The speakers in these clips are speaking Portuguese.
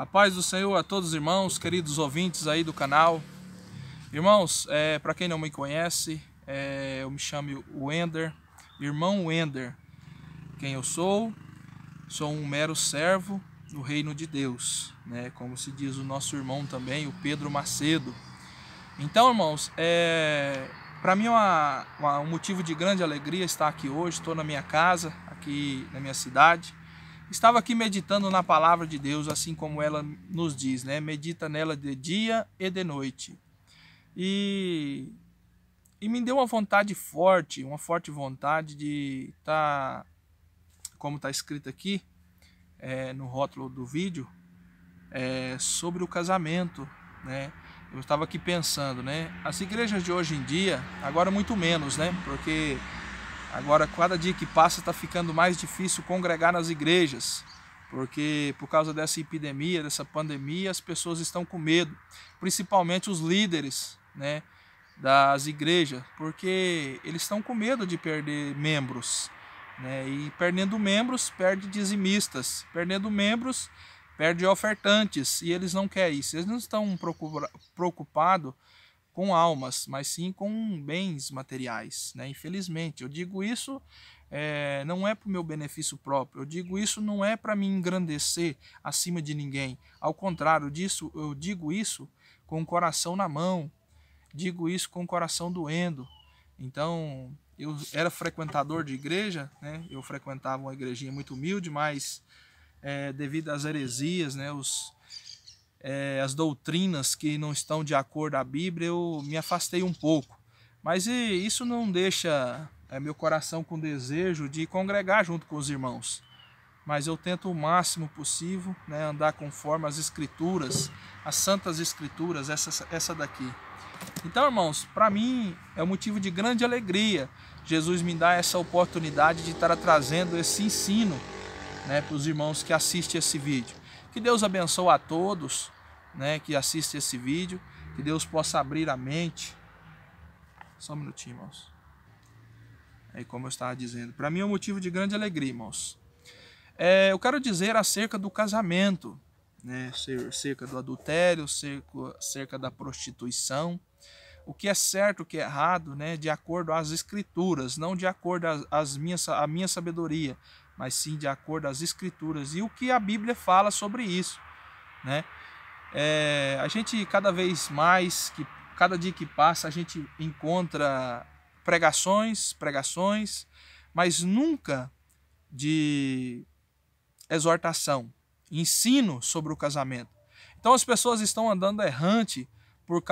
A paz do Senhor a todos os irmãos, queridos ouvintes aí do canal. Irmãos, para quem não me conhece, eu me chamo Wender, irmão Wender. Quem eu sou? Sou um mero servo do reino de Deus, né? Como se diz o nosso irmão também, o Pedro Macedo. Então, irmãos, para mim é um motivo de grande alegria estar aqui hoje. Estou na minha casa, aqui na minha cidade. Estava aqui meditando na palavra de Deus, assim como ela nos diz, né? Medita nela de dia e de noite. E me deu uma vontade forte, uma forte vontade de estar, como está escrito aqui, no rótulo do vídeo, sobre o casamento, né? Eu estava aqui pensando, né? As igrejas de hoje em dia, agora muito menos, né? Porque agora, cada dia que passa, está ficando mais difícil congregar nas igrejas, porque por causa dessa epidemia, dessa pandemia, as pessoas estão com medo, principalmente os líderes, né, das igrejas, porque eles estão com medo de perder membros, né, e perdendo membros, perde dizimistas, perdendo membros, perde ofertantes, e eles não querem isso, eles não estão preocupados com almas, mas sim com bens materiais, né? Infelizmente, eu digo isso não é para o meu benefício próprio, eu digo isso não é para me engrandecer acima de ninguém, ao contrário disso, eu digo isso com o coração na mão, digo isso com o coração doendo. Então, eu era frequentador de igreja, né? Eu frequentava uma igrejinha muito humilde, mas devido às heresias, né? As doutrinas que não estão de acordo à Bíblia, eu me afastei um pouco. Mas isso não deixa meu coração com desejo de congregar junto com os irmãos. Mas eu tento o máximo possível, né, andar conforme as Escrituras, as Santas Escrituras, essa daqui. Então, irmãos, para mim é um motivo de grande alegria Jesus me dá essa oportunidade de estar trazendo esse ensino, né, para os irmãos que assistem esse vídeo. Que Deus abençoe a todos, né, que assistem esse vídeo. Que Deus possa abrir a mente. Só um minutinho, irmãos. Aí, como eu estava dizendo, para mim é um motivo de grande alegria, irmãos. Eu quero dizer acerca do casamento, né, cerca do adultério, cerca da prostituição. O que é certo, o que é errado, né, de acordo às Escrituras, não de acordo à minha sabedoria, mas sim de acordo às Escrituras e o que a Bíblia fala sobre isso, né? A gente cada vez mais, cada dia que passa, a gente encontra pregações, mas nunca de exortação, ensino sobre o casamento. Então as pessoas estão andando errante por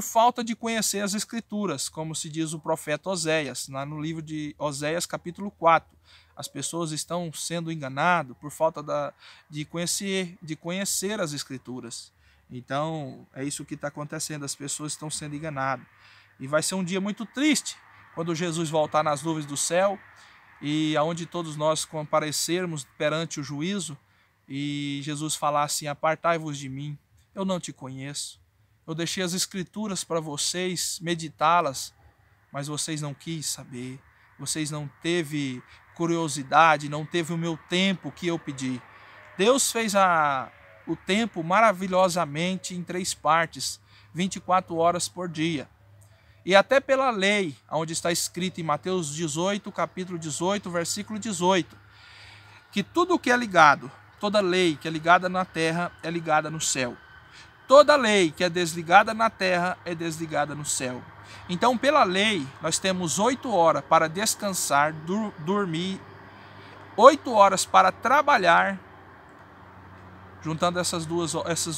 falta de conhecer as Escrituras, como se diz o profeta Oséias, lá no livro de Oséias capítulo 4. As pessoas estão sendo enganadas por falta de conhecer as Escrituras. Então, é isso que está acontecendo, as pessoas estão sendo enganadas. E vai ser um dia muito triste, quando Jesus voltar nas nuvens do céu, e aonde todos nós comparecermos perante o juízo, e Jesus falar assim: apartai-vos de mim, eu não te conheço. Eu deixei as Escrituras para vocês meditá-las, mas vocês não quis saber. Vocês não teve curiosidade, não teve o meu tempo que eu pedi. Deus fez o tempo maravilhosamente em 3 partes, 24 horas por dia. E até pela lei, onde está escrito em Mateus 18, capítulo 18, versículo 18, que tudo o que é ligado, toda lei que é ligada na terra é ligada no céu. Toda lei que é desligada na terra é desligada no céu. Então, pela lei, nós temos 8 horas para descansar, dormir, 8 horas para trabalhar. Juntando essas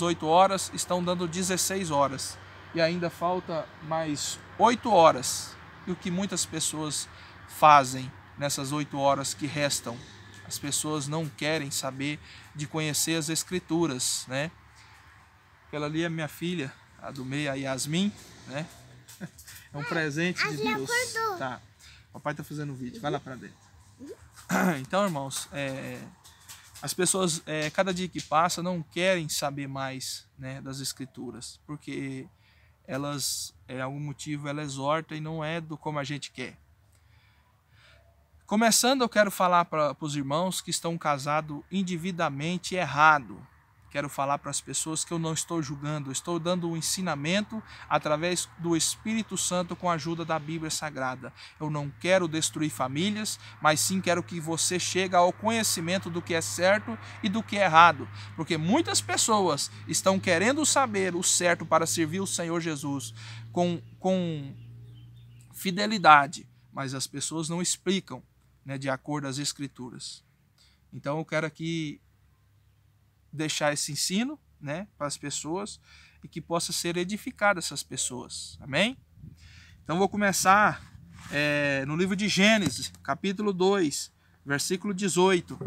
8 horas, estão dando 16 horas. E ainda falta mais 8 horas. E o que muitas pessoas fazem nessas 8 horas que restam? As pessoas não querem saber de conhecer as Escrituras, né? Aquela ali é minha filha, a do meio, a Yasmin, né? É um presente de Deus. Tá. O papai tá fazendo um vídeo. Vai lá para dentro. Então, irmãos, as pessoas, cada dia que passa, não querem saber mais, né, das Escrituras, porque elas, algum motivo, ela exorta e não é do como a gente quer. Começando, eu quero falar para os irmãos que estão casados indevidamente errado. Quero falar para as pessoas que eu não estou julgando, eu estou dando um ensinamento através do Espírito Santo com a ajuda da Bíblia Sagrada. Eu não quero destruir famílias, mas sim quero que você chegue ao conhecimento do que é certo e do que é errado. Porque muitas pessoas estão querendo saber o certo para servir o Senhor Jesus com fidelidade, mas as pessoas não explicam, né, de acordo às Escrituras. Então eu quero aqui deixar esse ensino, né, para as pessoas e que possa ser edificado essas pessoas. Amém? Então vou começar no livro de Gênesis, capítulo 2, versículo 18.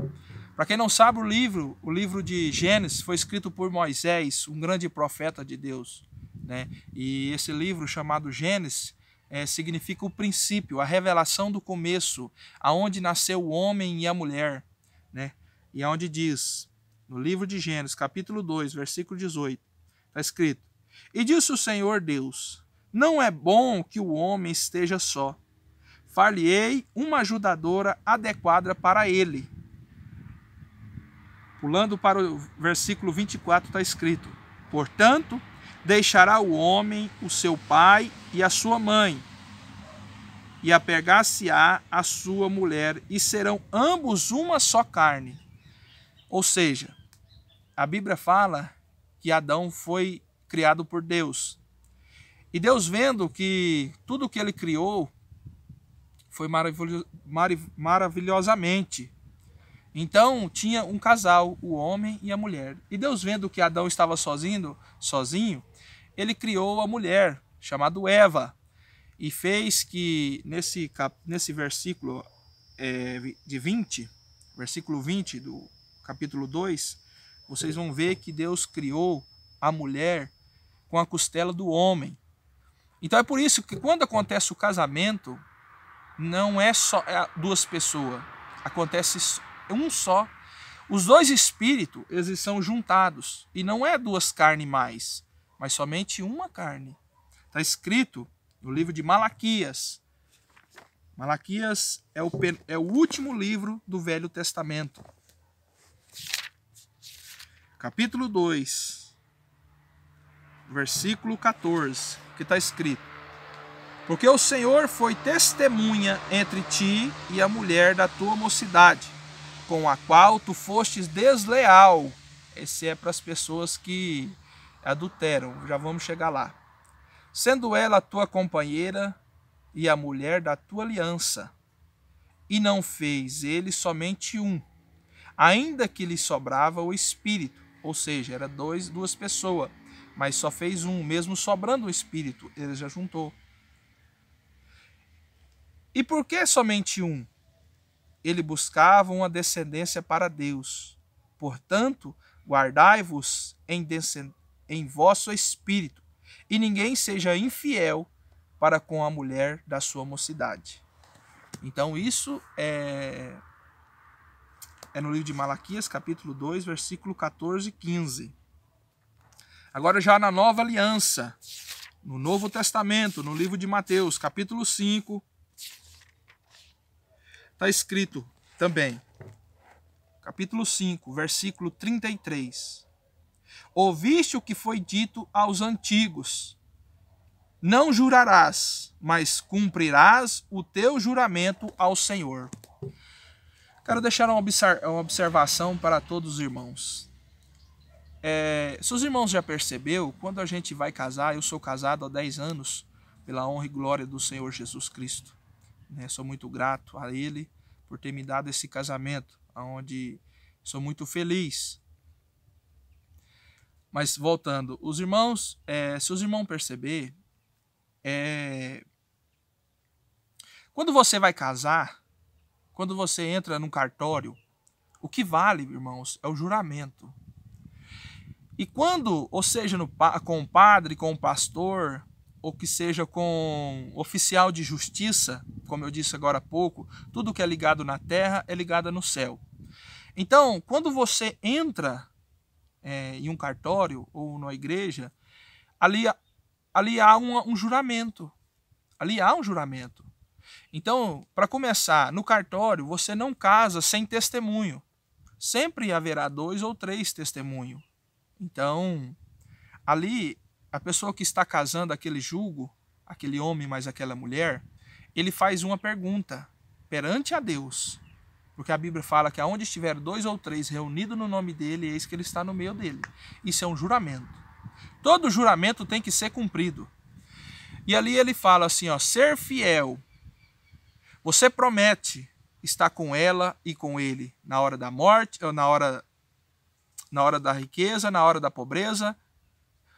Para quem não sabe, o livro de Gênesis foi escrito por Moisés, um grande profeta de Deus, né? E esse livro chamado Gênesis significa o princípio, a revelação do começo, aonde nasceu o homem e a mulher, né? E aonde diz, no livro de Gênesis, capítulo 2, versículo 18, está escrito: E disse o Senhor Deus, não é bom que o homem esteja só. Far-lhe-ei uma ajudadora adequada para ele. Pulando para o versículo 24, está escrito: Portanto, deixará o homem o seu pai e a sua mãe, e apegar-se-á a sua mulher, e serão ambos uma só carne. Ou seja, a Bíblia fala que Adão foi criado por Deus. E Deus, vendo que tudo que ele criou foi maravilhosamente. Então tinha um casal, o homem e a mulher. E Deus, vendo que Adão estava sozinho, ele criou a mulher, chamada Eva. E fez que nesse versículo de 20, versículo 20 do capítulo 2, vocês vão ver que Deus criou a mulher com a costela do homem. Então é por isso que quando acontece o casamento, não é só duas pessoas, acontece um só. Os dois espíritos, eles são juntados, e não é duas carnes mais, mas somente uma carne. Está escrito no livro de Malaquias. Malaquias é o último livro do Velho Testamento. Capítulo 2, versículo 14, que está escrito: Porque o Senhor foi testemunha entre ti e a mulher da tua mocidade, com a qual tu fostes desleal. Esse é para as pessoas que adulteram, já vamos chegar lá. Sendo ela a tua companheira e a mulher da tua aliança, e não fez ele somente um, ainda que lhe sobrava o espírito, ou seja, era duas pessoas, mas só fez um, mesmo sobrando o espírito, ele já juntou. E por que somente um? Ele buscava uma descendência para Deus. Portanto, guardai-vos em vosso espírito, e ninguém seja infiel para com a mulher da sua mocidade. Então isso é no livro de Malaquias, capítulo 2, versículo 14 e 15. Agora já na nova aliança, no Novo Testamento, no livro de Mateus, capítulo 5, está escrito também, capítulo 5, versículo 33. Ouviste o que foi dito aos antigos: não jurarás, mas cumprirás o teu juramento ao Senhor. Quero deixar uma observação para todos os irmãos. Se os irmãos já percebeu, quando a gente vai casar, eu sou casado há 10 anos, pela honra e glória do Senhor Jesus Cristo. Sou muito grato a Ele por ter me dado esse casamento, onde sou muito feliz. Mas voltando, os irmãos, se os irmãos perceber, quando você vai casar, quando você entra num cartório, o que vale, irmãos, é o juramento. E quando, ou seja, com o padre, com o pastor, ou que seja com oficial de justiça, como eu disse agora há pouco, tudo que é ligado na terra é ligado no céu. Então, quando você entra em um cartório ou numa igreja, ali há um juramento. Ali há um juramento. Então, para começar, no cartório, você não casa sem testemunho. Sempre haverá 2 ou 3 testemunhos. Então, ali, a pessoa que está casando aquele julgo, aquele homem mais aquela mulher, ele faz uma pergunta perante a Deus. Porque a Bíblia fala que aonde estiver 2 ou 3 reunidos no nome dele, eis que ele está no meio dele. Isso é um juramento. Todo juramento tem que ser cumprido. E ali ele fala assim, ó, ser fiel. Você promete estar com ela e com ele na hora da morte, ou na hora da riqueza, na hora da pobreza,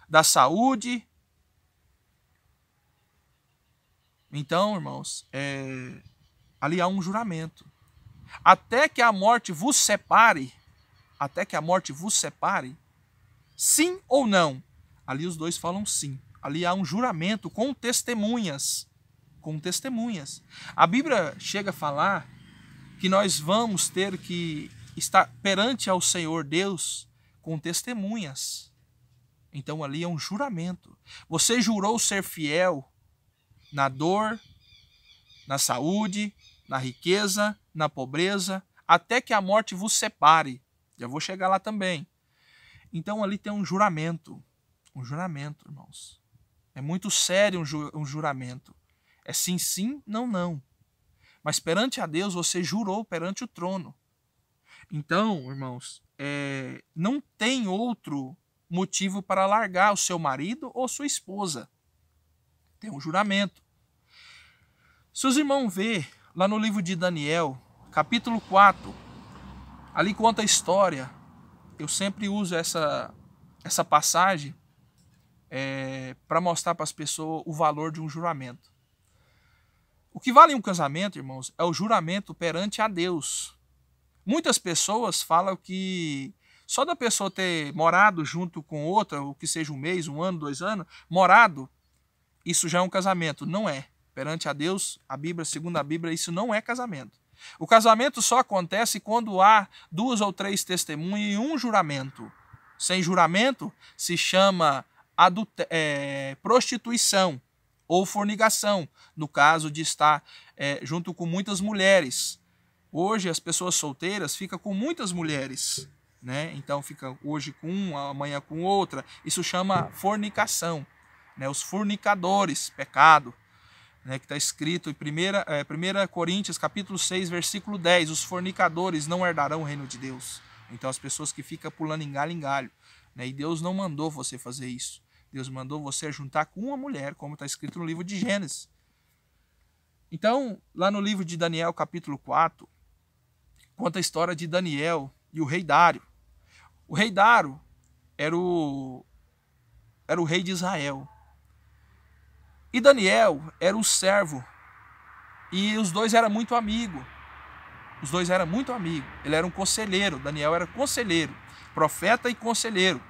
da saúde. Então, irmãos, ali há um juramento. Até que a morte vos separe, sim ou não. Ali os dois falam sim. Ali há um juramento com testemunhas. A Bíblia chega a falar que nós vamos ter que estar perante ao Senhor Deus com testemunhas. Então ali é um juramento. Você jurou ser fiel na dor, na saúde, na riqueza, na pobreza, até que a morte vos separe. Já vou chegar lá também. Então ali tem um juramento. Um juramento, irmãos. É muito sério um juramento. É sim, sim, não, não. Mas perante a Deus você jurou perante o trono. Então, irmãos, não tem outro motivo para largar o seu marido ou sua esposa. Tem um juramento. Se os irmãos verem lá no livro de Daniel, capítulo 4, ali conta a história. Eu sempre uso essa passagem para mostrar para as pessoas o valor de um juramento. O que vale em um casamento, irmãos, é o juramento perante a Deus. Muitas pessoas falam que só da pessoa ter morado junto com outra, o que seja 1 mês, 1 ano, 2 anos, morado, isso já é um casamento. Não é. Perante a Deus, a Bíblia, segundo a Bíblia, isso não é casamento. O casamento só acontece quando há 2 ou 3 testemunhas e um juramento. Sem juramento, se chama prostituição ou fornicação, no caso de estar junto com muitas mulheres. Hoje as pessoas solteiras ficam com muitas mulheres, né? Então fica hoje com uma, amanhã com outra. Isso chama fornicação, né? Os fornicadores, pecado, né? Que está escrito em 1 Coríntios capítulo 6, versículo 10, os fornicadores não herdarão o reino de Deus. Então as pessoas que ficam pulando em galho, né? E Deus não mandou você fazer isso. Deus mandou você juntar com uma mulher, como está escrito no livro de Gênesis. Então, lá no livro de Daniel, capítulo 4, conta a história de Daniel e o rei Dário. O rei Dário era o rei de Israel. E Daniel era um servo. E os dois eram muito amigos. Ele era um conselheiro. Daniel era conselheiro. Profeta e conselheiro.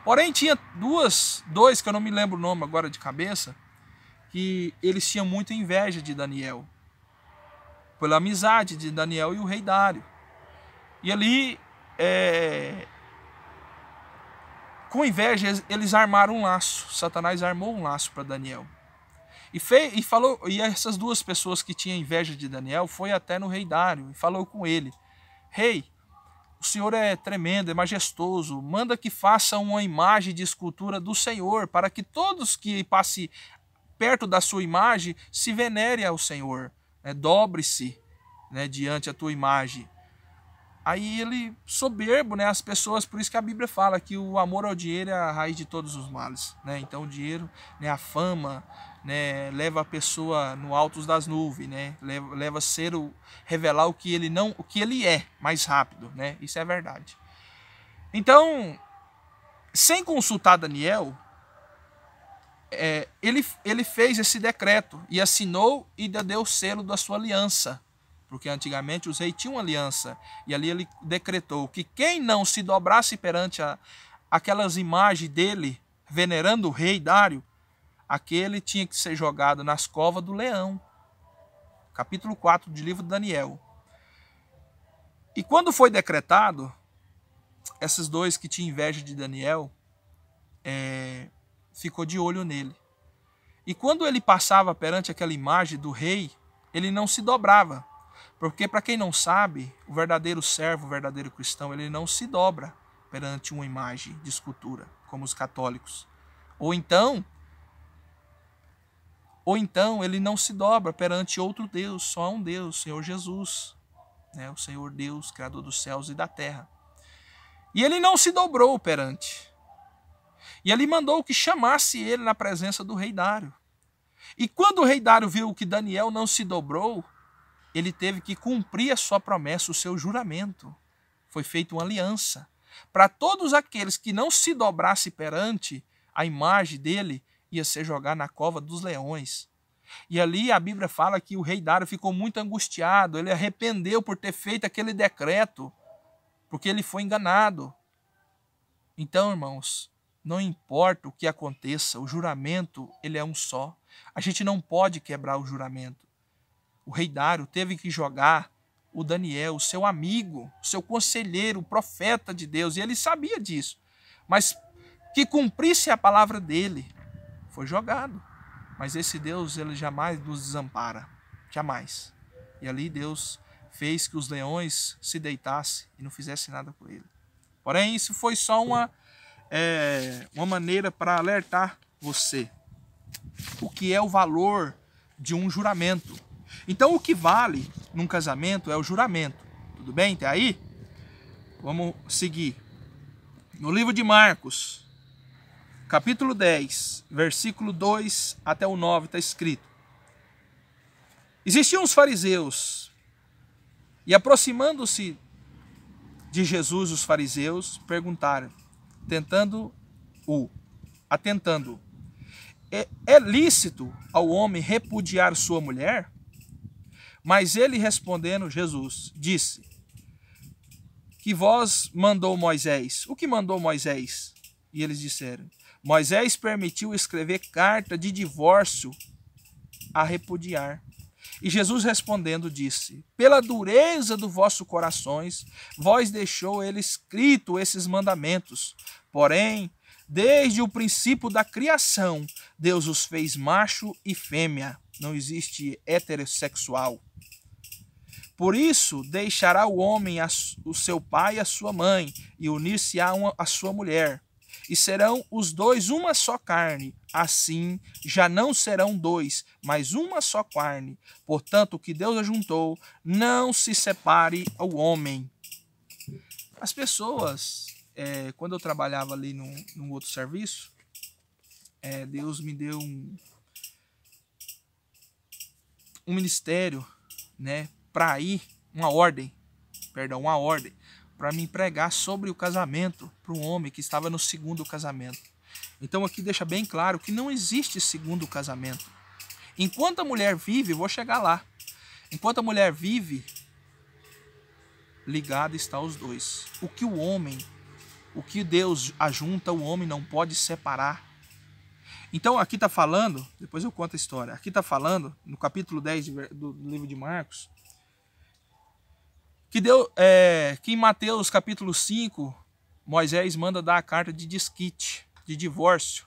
Porém, tinha dois que eu não me lembro o nome agora de cabeça, que eles tinham muita inveja de Daniel. Pela amizade de Daniel e o rei Dário. E ali, com inveja, eles armaram um laço. Satanás armou um laço para Daniel. E essas 2 pessoas que tinham inveja de Daniel foi até no rei Dário e falou com ele: Rei, o Senhor é tremendo, é majestoso, manda que faça uma imagem de escultura do Senhor, para que todos que passem perto da sua imagem se venerem ao Senhor, né? Dobre-se, né, diante da tua imagem. Aí ele, soberbo, né, as pessoas, por isso que a Bíblia fala que o amor ao dinheiro é a raiz de todos os males, né? Então o dinheiro, né, a fama, né, leva a pessoa no alto das nuvens, né? Leva a revelar o que ele é mais rápido, né? Isso é verdade. Então, sem consultar Daniel, ele fez esse decreto e assinou e deu o selo da sua aliança. Porque antigamente os reis tinham aliança. E ali ele decretou que quem não se dobrasse perante aquelas imagens dele, venerando o rei Dário, aquele tinha que ser jogado nas covas do leão. Capítulo 4 do livro de Daniel. E quando foi decretado, esses 2 que tinham inveja de Daniel, ficou de olho nele. E quando ele passava perante aquela imagem do rei, ele não se dobrava. Porque, para quem não sabe, o verdadeiro servo, o verdadeiro cristão, ele não se dobra perante uma imagem de escultura, como os católicos. Ou então ele não se dobra perante outro Deus, só há um Deus, o Senhor Jesus, né? O Senhor Deus, Criador dos céus e da terra. E ele não se dobrou perante. E ele mandou que chamasse ele na presença do rei Dário. E quando o rei Dário viu que Daniel não se dobrou, ele teve que cumprir a sua promessa, o seu juramento. Foi feita uma aliança. Para todos aqueles que não se dobrassem perante a imagem dele, ia ser jogado na cova dos leões. E ali a Bíblia fala que o rei Dário ficou muito angustiado, ele arrependeu por ter feito aquele decreto, porque ele foi enganado. Então, irmãos, não importa o que aconteça, o juramento ele é um só. A gente não pode quebrar o juramento. O rei Dário teve que jogar o Daniel, o seu amigo, o seu conselheiro, o profeta de Deus, e ele sabia disso. Mas que cumprisse a palavra dele, foi jogado. Mas esse Deus, ele jamais nos desampara. Jamais. E ali Deus fez que os leões se deitassem e não fizessem nada por ele. Porém, isso foi só uma maneira para alertar você. O que é o valor de um juramento. Então, o que vale num casamento é o juramento. Tudo bem? Até aí? Vamos seguir. No livro de Marcos, capítulo 10, versículo 2 até o 9, está escrito: existiam os fariseus, e aproximando-se de Jesus, os fariseus perguntaram, atentando-o: é lícito ao homem repudiar sua mulher? Mas ele respondendo, Jesus disse: que vós mandou Moisés? O que mandou Moisés? E eles disseram: Moisés permitiu escrever carta de divórcio a repudiar. E Jesus respondendo disse: pela dureza do vosso corações, vós deixou ele escrito esses mandamentos. Porém, desde o princípio da criação, Deus os fez macho e fêmea. Não existe heterossexual. Por isso, deixará o homem o seu pai e a sua mãe, e unir-se-á a sua mulher. E serão os dois uma só carne. Assim, já não serão dois, mas uma só carne. Portanto, o que Deus ajuntou, não se separe ao homem. As pessoas, quando eu trabalhava ali num outro serviço, Deus me deu um ministério, né, para ir, uma ordem, para me pregar sobre o casamento para um homem que estava no segundo casamento. Então aqui deixa bem claro que não existe segundo casamento. Enquanto a mulher vive, vou chegar lá. Enquanto a mulher vive, ligado está os dois. O que Deus ajunta, o homem não pode separar. Então aqui está falando, depois eu conto a história, aqui está falando, no capítulo 10 do livro de Marcos, que em Mateus capítulo 5, Moisés manda dar a carta de desquite, de divórcio.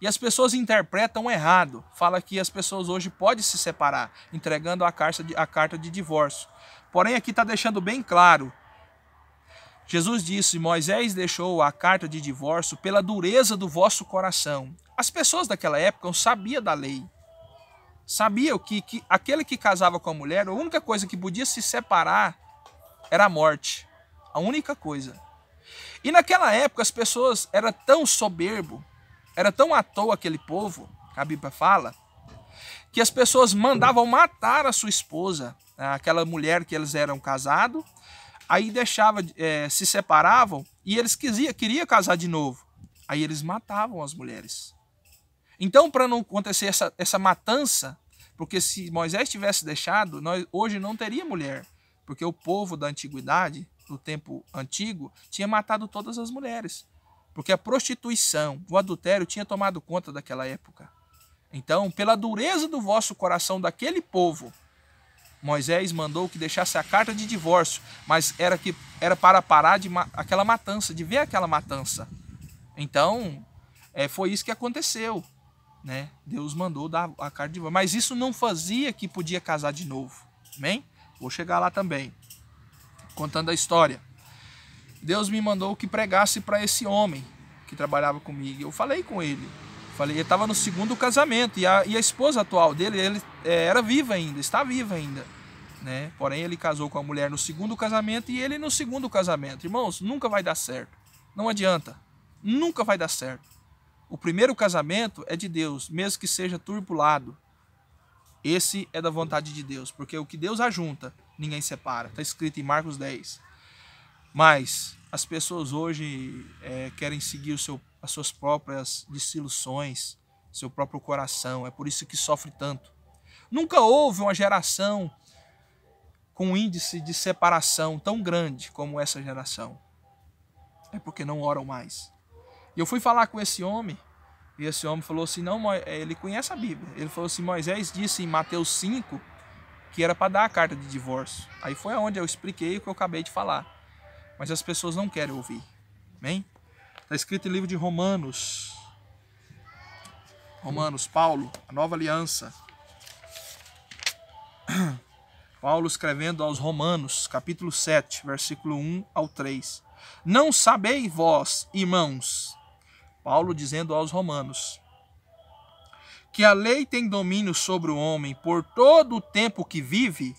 E as pessoas interpretam errado. Fala que as pessoas hoje podem se separar, entregando a carta de divórcio. Porém, aqui está deixando bem claro. Jesus disse: Moisés deixou a carta de divórcio pela dureza do vosso coração. As pessoas daquela época sabiam da lei. Sabiam que aquele que casava com a mulher, a única coisa que podia se separar era a morte. A única coisa. E naquela época as pessoas eram tão soberbo, era tão à toa aquele povo, a Bíblia fala, que as pessoas mandavam matar a sua esposa, aquela mulher que eles eram casados, aí se separavam e eles queriam casar de novo. Aí eles matavam as mulheres. Então, para não acontecer essa matança, porque se Moisés tivesse deixado, nós hoje não teria mulher. Porque o povo da antiguidade, do tempo antigo, tinha matado todas as mulheres. Porque a prostituição, o adultério tinha tomado conta daquela época. Então, pela dureza do vosso coração daquele povo, Moisés mandou que deixasse a carta de divórcio, mas era para parar aquela matança, de ver aquela matança. Então, foi isso que aconteceu. né? Deus mandou dar a carta de divórcio. Mas isso não fazia que podia casar de novo. Amém? Vou chegar lá também. Contando a história. Deus me mandou que pregasse para esse homem que trabalhava comigo. Eu falei com ele. Ele estava no segundo casamento. E a esposa atual dele, ele era viva ainda, está viva ainda, né? Porém, ele casou com a mulher no segundo casamento e ele no segundo casamento. Irmãos, nunca vai dar certo. Não adianta. Nunca vai dar certo. O primeiro casamento é de Deus, mesmo que seja turbulado. Esse é da vontade de Deus, porque o que Deus ajunta, ninguém separa. Está escrito em Marcos 10. Mas as pessoas hoje querem seguir as suas próprias desilusões, seu próprio coração. É por isso que sofre tanto. Nunca houve uma geração com um índice de separação tão grande como essa geração. É porque não oram mais. E eu fui falar com esse homem, e esse homem falou assim, não, ele conhece a Bíblia. Ele falou assim, Moisés disse em Mateus 5 que era para dar a carta de divórcio. Aí foi onde eu expliquei o que eu acabei de falar. Mas as pessoas não querem ouvir. Amém? Está escrito em livro de Romanos. Romanos, Paulo, a nova aliança. Paulo escrevendo aos Romanos, capítulo 7, versículo 1 ao 3. Não sabeis vós, irmãos, Paulo dizendo aos Romanos, que a lei tem domínio sobre o homem por todo o tempo que vive?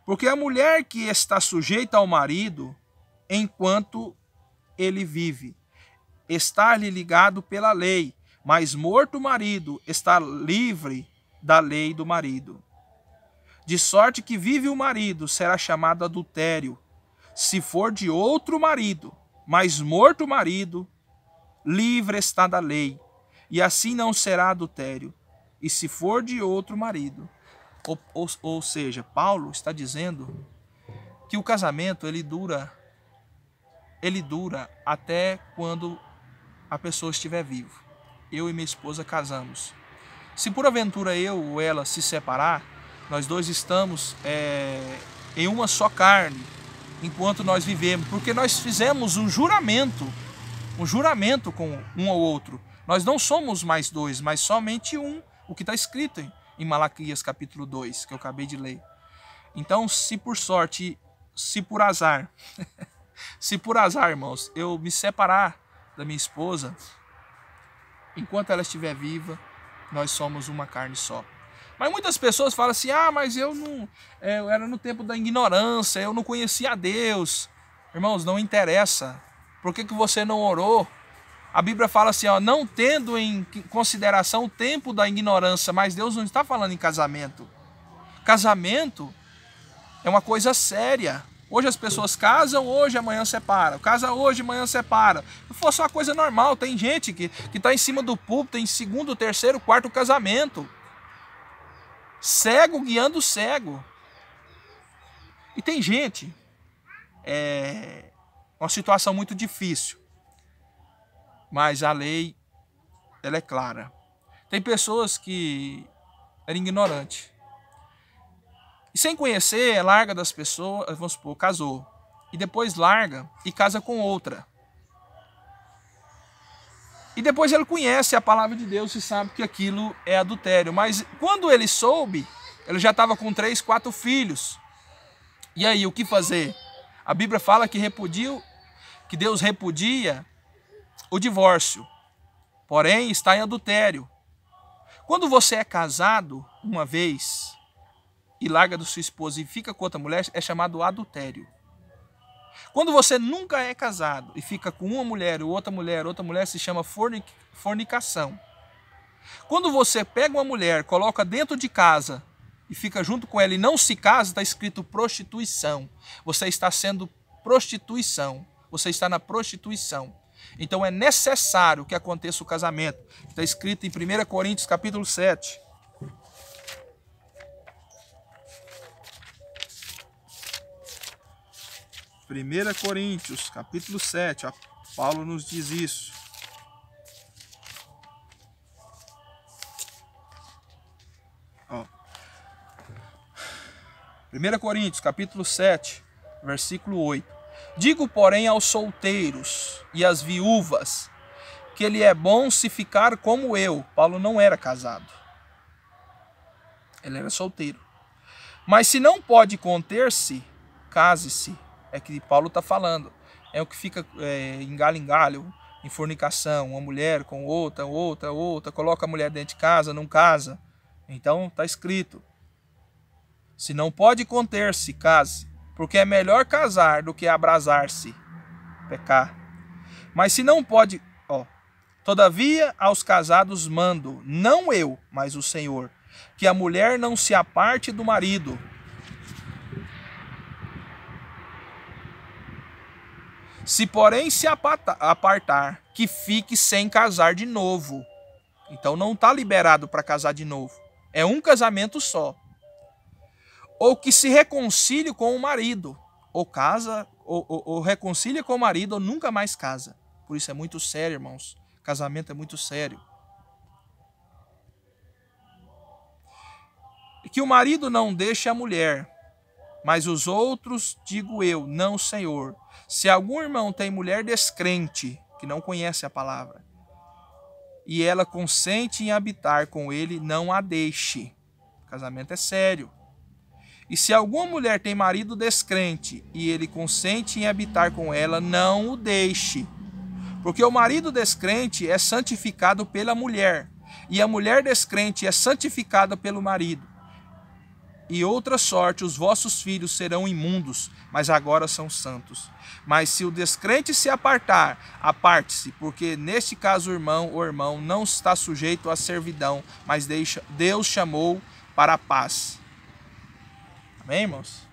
Porque a mulher que está sujeita ao marido, enquanto ele vive, está-lhe ligado pela lei, mas morto o marido, está livre da lei do marido. De sorte que vive o marido, será chamado adultério, se for de outro marido, mas morto o marido, livre está da lei, e assim não será adultério, e se for de outro marido. Ou seja, Paulo está dizendo que o casamento ele dura até quando a pessoa estiver viva. Eu e minha esposa casamos. Se por aventura eu ou ela se separar, nós dois estamos em uma só carne enquanto nós vivemos, porque nós fizemos um juramento com um ou outro. Nós não somos mais dois, mas somente um, o que está escrito em Malaquias capítulo 2, que eu acabei de ler. Então, se por sorte, se por azar, irmãos, eu me separar da minha esposa, enquanto ela estiver viva, nós somos uma carne só. Mas muitas pessoas falam assim, mas eu era no tempo da ignorância, eu não conhecia a Deus. Irmãos, não interessa. Por que você não orou? A Bíblia fala assim, não tendo em consideração o tempo da ignorância, mas Deus não está falando em casamento. Casamento é uma coisa séria. Hoje as pessoas casam, hoje, amanhã separam. Casa hoje, amanhã separa. Se fosse uma coisa normal, tem gente que está em cima do púlpito, em segundo, terceiro, quarto casamento. Cego guiando cego. E tem gente, uma situação muito difícil. Mas a lei, ela é clara. Tem pessoas que eram ignorantes. E sem conhecer, larga das pessoas, vamos supor, casou. E depois larga e casa com outra. E depois ele conhece a palavra de Deus e sabe que aquilo é adultério. Mas quando ele soube, ele já estava com 3, 4 filhos. E aí, o que fazer? A Bíblia fala que Deus repudia o divórcio. Porém, está em adultério. Quando você é casado uma vez e larga da sua esposa e fica com outra mulher, é chamado adultério. Quando você nunca é casado e fica com uma mulher ou outra mulher, se chama fornicação. Quando você pega uma mulher, coloca dentro de casa e fica junto com ela e não se casa, está escrito prostituição. Você está sendo prostituição. Você está na prostituição. Então é necessário que aconteça o casamento. Está escrito em 1 Coríntios capítulo 7. Primeira Coríntios, capítulo 7, Paulo nos diz isso. Ó. 1 Coríntios, capítulo 7, versículo 8. Digo, porém, aos solteiros e às viúvas, que lhe é bom se ficar como eu. Paulo não era casado. Ele era solteiro. Mas se não pode conter-se, case-se. É que Paulo está falando. É o que fica em galho em galho, em fornicação, uma mulher com outra, coloca a mulher dentro de casa, não casa. Então está escrito. Se não pode conter-se, case. Porque é melhor casar do que abrasar-se, pecar. Mas se não pode... Todavia aos casados mando, não eu, mas o Senhor, que a mulher não se aparte do marido. Se porém se apartar, que fique sem casar de novo. Então não está liberado para casar de novo. É um casamento só. Ou que se reconcilie com o marido. Ou casa, ou reconcilia com o marido, ou nunca mais casa. Por isso é muito sério, irmãos. Casamento é muito sério. E que o marido não deixe a mulher, mas os outros, digo eu, não, Senhor. Se algum irmão tem mulher descrente, que não conhece a palavra, e ela consente em habitar com ele, não a deixe. O casamento é sério. E se alguma mulher tem marido descrente, e ele consente em habitar com ela, não o deixe. Porque o marido descrente é santificado pela mulher, e a mulher descrente é santificada pelo marido. E outra sorte, os vossos filhos serão imundos, mas agora são santos. Mas se o descrente se apartar, aparte-se, porque neste caso o irmão não está sujeito à servidão, mas Deus chamou para a paz. Amém, irmãos?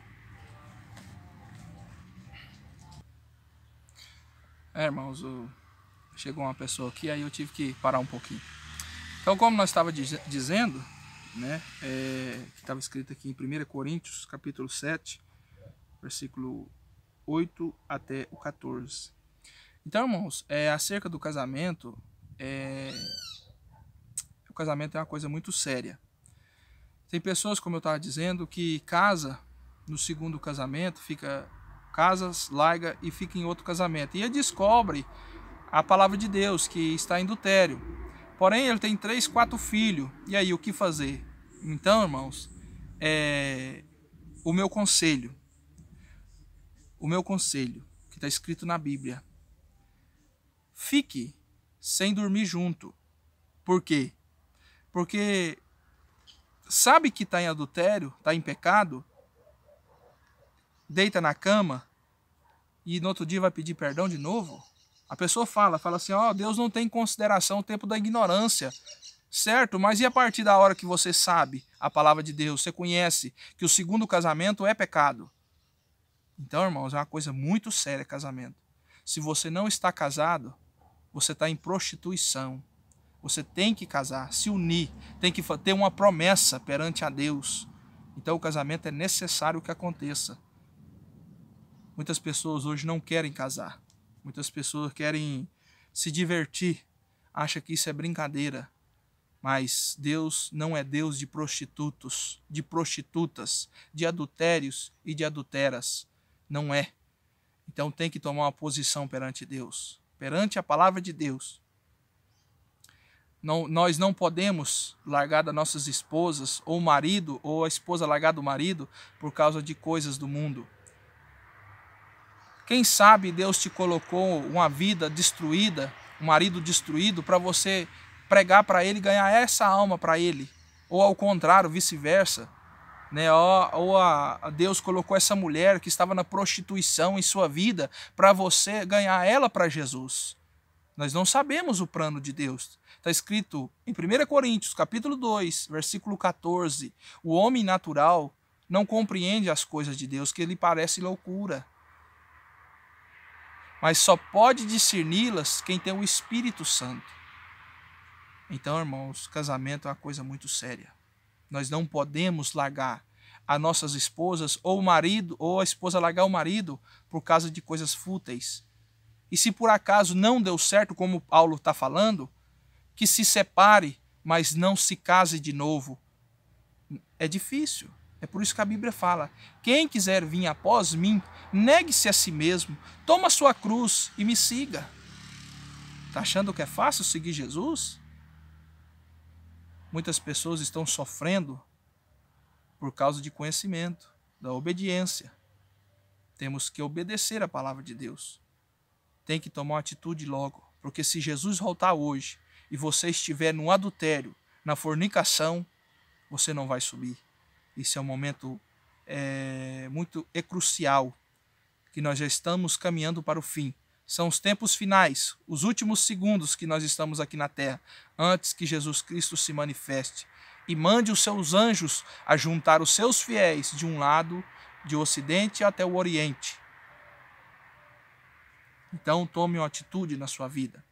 Irmãos, chegou uma pessoa aqui, aí eu tive que parar um pouquinho. Então, como nós estávamos dizendo, né, que estava escrito aqui em 1 Coríntios, capítulo 7, versículo 8 até o 14. Então, irmãos, acerca do casamento, o casamento é uma coisa muito séria. Tem pessoas, como eu estava dizendo, que casa no segundo casamento, casas, larga e fica em outro casamento. E ele descobre a palavra de Deus, que está em adultério. Porém, ele tem 3, 4 filhos. E aí, o que fazer? Então, irmãos, o meu conselho, que está escrito na Bíblia, fique sem dormir junto. Por quê? Porque sabe que está em adultério, está em pecado, deita na cama e no outro dia vai pedir perdão de novo? A pessoa fala assim, Deus não tem em consideração o tempo da ignorância, certo? Mas e a partir da hora que você sabe a palavra de Deus, você conhece que o segundo casamento é pecado? Então, irmãos, é uma coisa muito séria casamento. Se você não está casado, você está em prostituição. Você tem que casar, se unir, tem que ter uma promessa perante a Deus. Então o casamento é necessário que aconteça. Muitas pessoas hoje não querem casar. Muitas pessoas querem se divertir, acham que isso é brincadeira. Mas Deus não é Deus de prostitutos, de prostitutas, de adultérios e de adulteras. Não é. Então tem que tomar uma posição perante Deus, perante a palavra de Deus. Nós não podemos largar das nossas esposas, ou o marido, ou a esposa largar do marido, por causa de coisas do mundo. Quem sabe Deus te colocou uma vida destruída, um marido destruído, para você pregar para ele, ganhar essa alma para ele. Ou ao contrário, vice-versa. Né? Deus colocou essa mulher que estava na prostituição em sua vida, para você ganhar ela para Jesus. Nós não sabemos o plano de Deus. Está escrito em 1 Coríntios, capítulo 2, versículo 14. O homem natural não compreende as coisas de Deus, que lhe parece loucura. Mas só pode discerni-las quem tem o Espírito Santo. Então, irmãos, casamento é uma coisa muito séria. Nós não podemos largar as nossas esposas, ou o marido, ou a esposa largar o marido, por causa de coisas fúteis. E se por acaso não deu certo, como Paulo está falando, que se separe, mas não se case de novo. É difícil. É por isso que a Bíblia fala, quem quiser vir após mim, negue-se a si mesmo, toma a sua cruz e me siga. Está achando que é fácil seguir Jesus? Muitas pessoas estão sofrendo por causa de conhecimento, da obediência. Temos que obedecer a palavra de Deus. Tem que tomar uma atitude logo, porque se Jesus voltar hoje e você estiver no adultério, na fornicação, você não vai subir. Esse é um momento crucial, que nós já estamos caminhando para o fim. São os tempos finais, os últimos segundos que nós estamos aqui na terra, antes que Jesus Cristo se manifeste e mande os seus anjos a juntar os seus fiéis de um lado, de ocidente até o oriente. Então tome uma atitude na sua vida.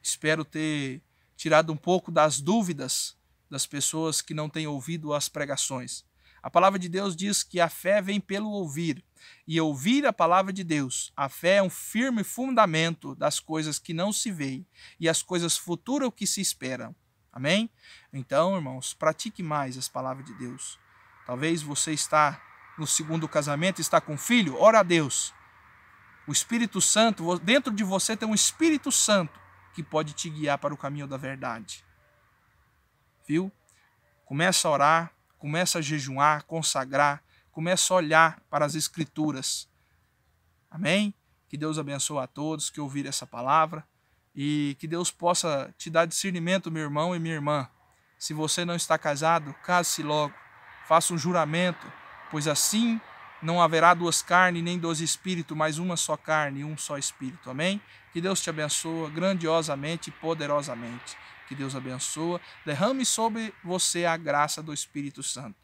Espero ter tirado um pouco das dúvidas das pessoas que não têm ouvido as pregações. A palavra de Deus diz que a fé vem pelo ouvir, e ouvir a palavra de Deus. A fé é um firme fundamento das coisas que não se veem e as coisas futuras que se esperam. Amém? Então, irmãos, pratique mais as palavras de Deus. Talvez você está no segundo casamento, está com filho, ora a Deus. O Espírito Santo, dentro de você tem um Espírito Santo que pode te guiar para o caminho da verdade. Viu? Começa a orar, começa a jejuar, consagrar, começa a olhar para as Escrituras. Amém? Que Deus abençoe a todos que ouviram essa palavra e que Deus possa te dar discernimento, meu irmão e minha irmã. Se você não está casado, case-se logo, faça um juramento, pois assim não haverá duas carnes nem dois espíritos, mas uma só carne e um só espírito. Amém? Que Deus te abençoe grandiosamente e poderosamente. Que Deus abençoe, derrame sobre você a graça do Espírito Santo.